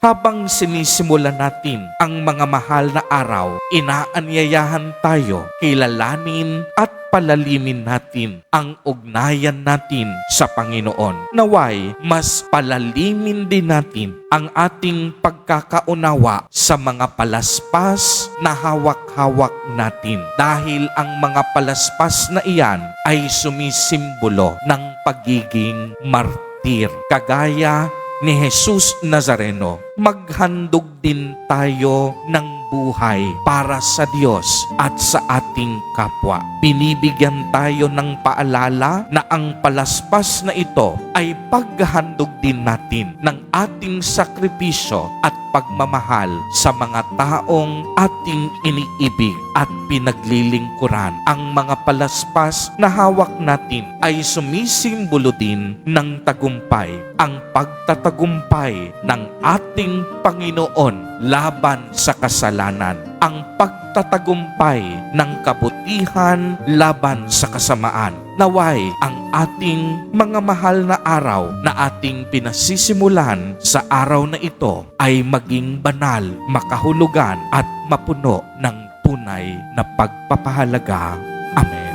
Habang sinisimulan natin ang mga mahal na araw, inaanyayahan tayo kilalanin at palalimin natin ang ugnayan natin sa Panginoon. Naway, mas palalimin din natin ang ating pagkakaunawa sa mga palaspas na hawak-hawak natin. Dahil ang mga palaspas na iyan ay sumisimbolo ng pagiging martir. Kagaya ni Jesus Nazareno, maghandog din tayo ng buhay para sa Diyos at sa ating kapwa. Binibigyan tayo ng paalala na ang palaspas na ito ay paghahandog din natin ng ating sakripisyo at pagmamahal sa mga taong ating iniibig at pinaglilingkuran. Ang mga palaspas na hawak natin ay sumisimbolo din ng tagumpay, ang pagtatagumpay ng ating Panginoon laban sa kasalanan, ang pagtatagumpay ng kabutihan laban sa kasamaan. Naway ang ating mga mahal na araw na ating pinasisimulan sa araw na ito ay maging banal, makahulugan at mapuno ng tunay na pagpapahalaga. Amen.